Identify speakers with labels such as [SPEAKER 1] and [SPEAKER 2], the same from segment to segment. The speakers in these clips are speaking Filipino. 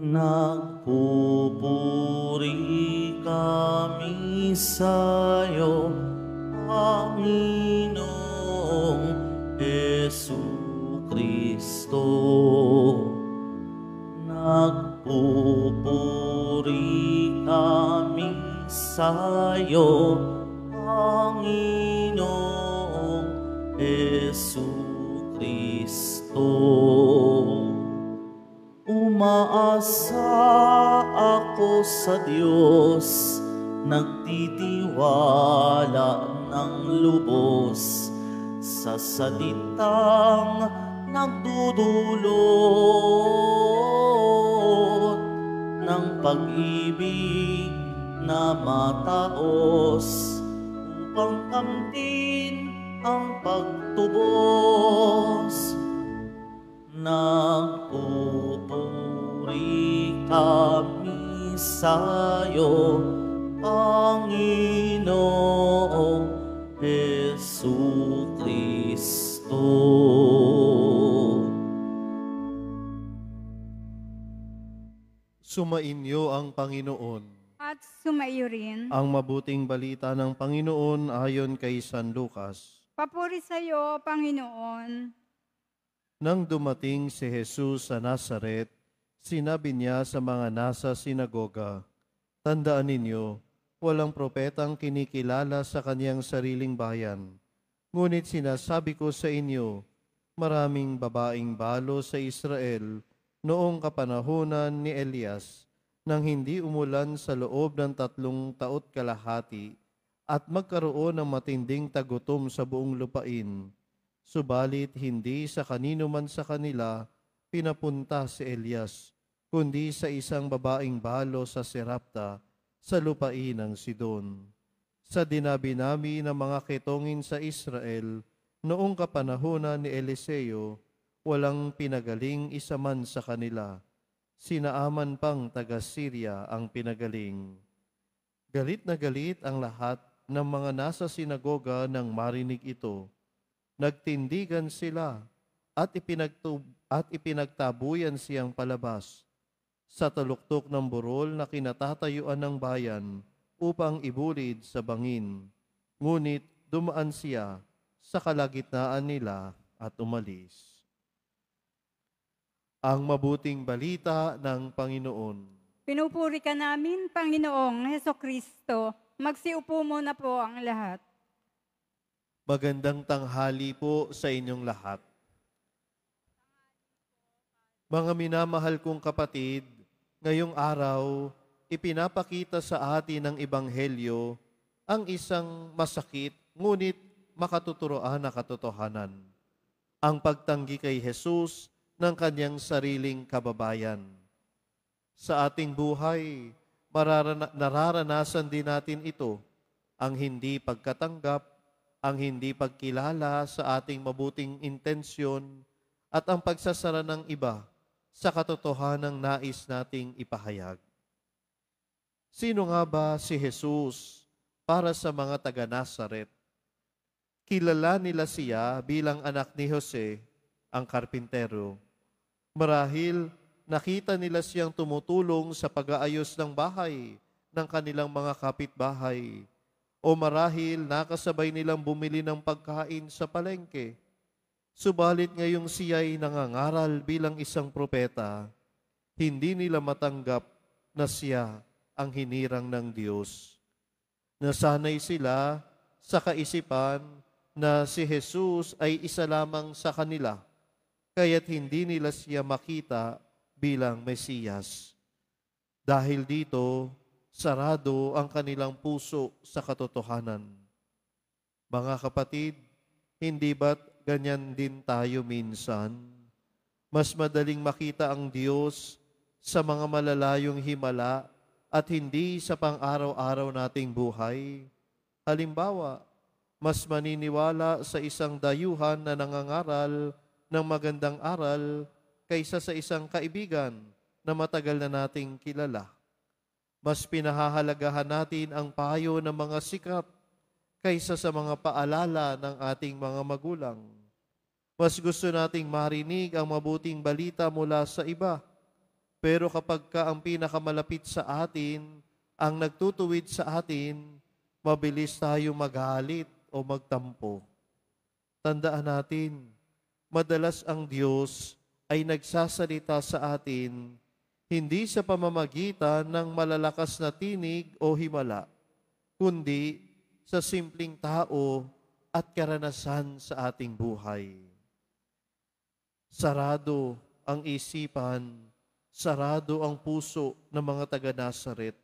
[SPEAKER 1] Nagpupuri kami sa'yo, Panginoong Jesucristo. Nagpupuri kami sa'yo, Panginoong Jesucristo. Umaasa ako sa Diyos, nagtitiwala ng lubos sa salitang nagdudulot ng pag-ibig na mataos upang kamtin ang pagtubos. Nagpupuri kami sa'yo, Panginoong Jesucristo.
[SPEAKER 2] Sumainyo ang Panginoon.
[SPEAKER 3] At sumaiyo rin.
[SPEAKER 2] Ang mabuting balita ng Panginoon ayon kay San Lucas.
[SPEAKER 3] Papuri sa iyo, Panginoon.
[SPEAKER 2] Nang dumating si Jesus sa Nazaret, sinabi niya sa mga nasa sinagoga, "Tandaan ninyo, walang propetang kinikilala sa kaniyang sariling bayan. Ngunit sinasabi ko sa inyo, maraming babaeng balo sa Israel noong kapanahunan ni Elias, nang hindi umulan sa loob ng 3 taot kalahati at magkaroon ng matinding tagutom sa buong lupain. Subalit hindi sa kanino man sa kanila pinapunta si Elias, kundi sa isang babaeng balo sa Serapta, sa lupain ng Sidon. Sa dinami-nami ng mga ketongin sa Israel, noong kapanahunan ni Eliseo, walang pinagaling isa man sa kanila. Sinaaman pang taga-Syria ang pinagaling." Galit na galit ang lahat ng mga nasa sinagoga nang marinig ito. Nagtindigan sila at ipinagtabuyan siyang palabas sa taluktok ng burol na kinatatayuan ng bayan upang ibulid sa bangin. Ngunit dumaan siya sa kalagitnaan nila at umalis. Ang mabuting balita ng Panginoon.
[SPEAKER 3] Pinupuri ka namin, Panginoong Hesukristo. Magsiupo muna po ang lahat.
[SPEAKER 2] Magandang tanghali po sa inyong lahat. Mga minamahal kong kapatid, ngayong araw, ipinapakita sa atin ng Ebanghelyo ang isang masakit ngunit makatuturoan na katotohanan. Ang pagtanggi kay Jesus ng kanyang sariling kababayan. Sa ating buhay, nararanasan din natin ito, ang hindi pagkatanggap, ang hindi pagkilala sa ating mabuting intensyon at ang pagsasara ng iba sa katotohanang nais nating ipahayag. Sino nga ba si Jesus para sa mga taga-Nazaret? Kilala nila siya bilang anak ni Jose, ang karpintero. Marahil nakita nila siyang tumutulong sa pag-aayos ng bahay ng kanilang mga kapitbahay. O marahil nakasabay nilang bumili ng pagkain sa palengke. Subalit ngayong siya'y nangangaral bilang isang propeta, hindi nila matanggap na siya ang hinirang ng Diyos. Nasanay sila sa kaisipan na si Jesus ay isa lamang sa kanila, kaya't hindi nila siya makita bilang Mesiyas. Dahil dito, sarado ang kanilang puso sa katotohanan. Mga kapatid, hindi ba't ganyan din tayo minsan? Mas madaling makita ang Diyos sa mga malalayong himala at hindi sa pang-araw-araw nating buhay. Halimbawa, mas maniniwala sa isang dayuhan na nangangaral ng magandang aral kaysa sa isang kaibigan na matagal na nating kilala. Mas pinahahalagahan natin ang payo ng mga sikat kaysa sa mga paalala ng ating mga magulang. Mas gusto nating marinig ang mabuting balita mula sa iba Pero kapag ka ang pinakamalapit sa atin, ang nagtutuwid sa atin, mabilis tayo magalit o magtampo. Tandaan natin, madalas ang Diyos ay nagsasalita sa atin hindi sa pamamagitan ng malalakas na tinig o himala, kundi sa simpleng tao at karanasan sa ating buhay. Sarado ang isipan, sarado ang puso ng mga taga-Nazaret.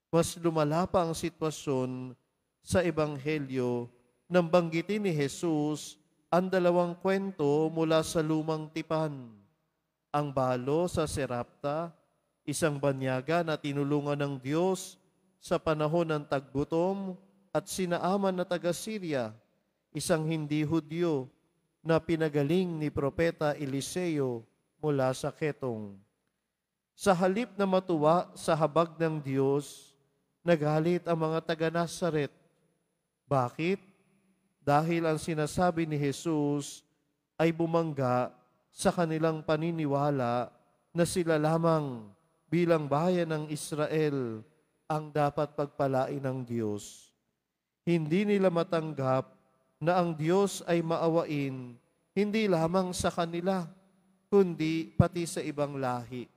[SPEAKER 2] Mas lumala pa ang sitwasyon sa Ebanghelyo nang banggitin ni Jesus ang dalawang kwento mula sa lumang tipan. Ang balo sa Serapta, isang banyaga na tinulungan ng Diyos sa panahon ng taggutom, at sinaaman na taga-Syria, isang hindi Hudyo na pinagaling ni Propeta Eliseo mula sa ketong. Sa halip na matuwa sa habag ng Diyos, nagalit ang mga taga-Nazaret. Bakit? Dahil ang sinasabi ni Jesus ay bumangga sa kanilang paniniwala na sila lamang bilang bayan ng Israel ang dapat pagpalain ng Diyos. Hindi nila matanggap na ang Diyos ay maawain hindi lamang sa kanila, kundi pati sa ibang lahi.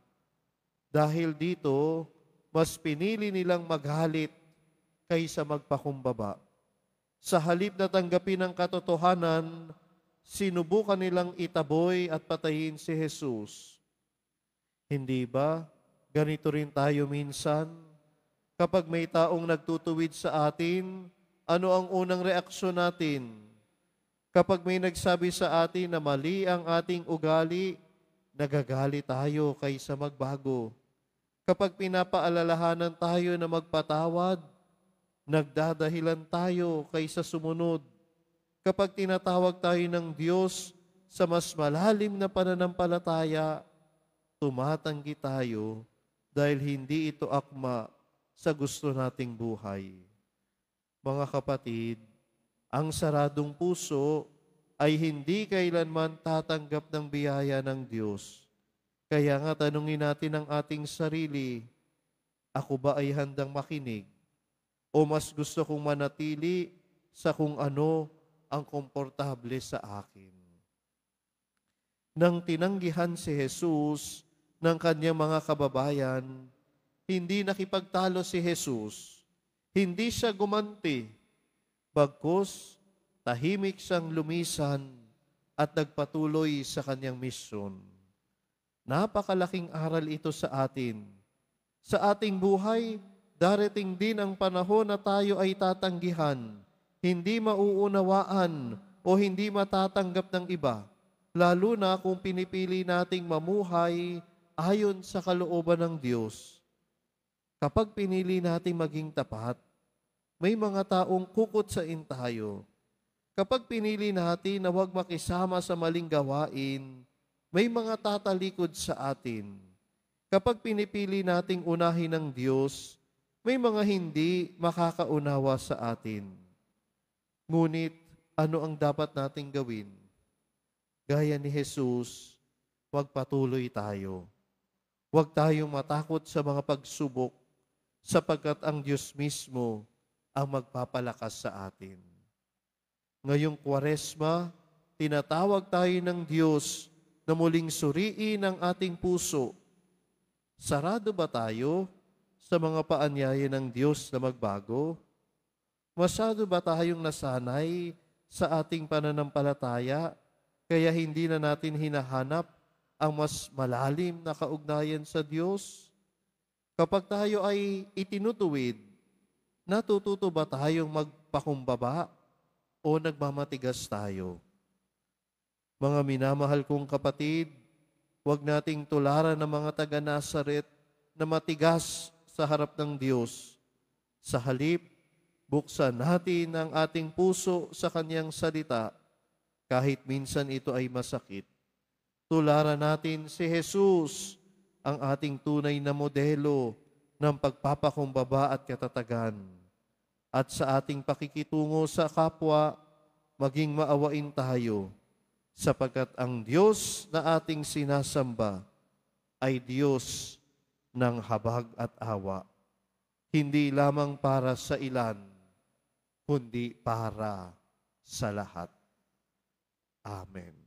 [SPEAKER 2] Dahil dito, mas pinili nilang maghalit kaysa magpakumbaba. Sa halip na tanggapin ang katotohanan, sinubukan nilang itaboy at patayin si Jesus. Hindi ba ganito rin tayo minsan? Kapag may taong nagtutuwid sa atin, ano ang unang reaksyon natin? Kapag may nagsabi sa atin na mali ang ating ugali, nagagalit tayo kaysa magbago. Kapag pinapaalalahanan tayo na magpatawad, nagdadahilan tayo kaysa sumunod. Kapag tinatawag tayo ng Diyos sa mas malalim na pananampalataya, tumatanggi tayo dahil hindi ito akma sa gusto nating buhay. Mga kapatid, ang saradong puso ay hindi kailanman tatanggap ng biyaya ng Diyos. Kaya nga tanungin natin ang ating sarili, ako ba ay handang makinig? O mas gusto kong manatili sa kung ano ang komportable sa akin? Nang tinanggihan si Jesus ng kanyang mga kababayan, hindi nakipagtalo si Jesus. Hindi siya gumanti. Bagkus, tahimik siyang lumisan at nagpatuloy sa kanyang misyon. Napakalaking aral ito sa atin. Sa ating buhay, darating din ang panahon na tayo ay tatanggihan, hindi mauunawaan o hindi matatanggap ng iba, lalo na kung pinipili nating mamuhay ayon sa kalooban ng Diyos. Kapag pinili nating maging tapat, may mga taong kukutsain tayo. Kapag pinili natin na huwag makisama sa maling gawain, may mga tatalikod sa atin. Kapag pinipili nating unahin ng Diyos, may mga hindi makakaunawa sa atin. Ngunit, ano ang dapat nating gawin? Gaya ni Jesus, huwag patuloy tayo. Huwag tayong matakot sa mga pagsubok, sapagkat ang Diyos mismo ang magpapalakas sa atin. Ngayong Kwaresma, tinatawag tayo ng Diyos na muling suriin ang ating puso. Sarado ba tayo sa mga paanyaya ng Diyos na magbago? Masyado ba tayong nasanay sa ating pananampalataya, kaya hindi na natin hinahanap ang mas malalim na kaugnayan sa Diyos? Kapag tayo ay itinutuwid, natututo ba tayong magpakumbaba o nagmamatigas tayo? Mga minamahal kong kapatid, huwag nating tularan ng mga taga-Nazaret na matigas sa harap ng Diyos. Sa halip, buksan natin ang ating puso sa Kanyang salita, kahit minsan ito ay masakit. Tularan natin si Jesus, ang ating tunay na modelo ng pagpapakumbaba at katatagan. At sa ating pakikitungo sa kapwa, maging maawain tayo, sapagkat ang Diyos na ating sinasamba ay Diyos ng habag at awa, hindi lamang para sa ilan, kundi para sa lahat. Amen.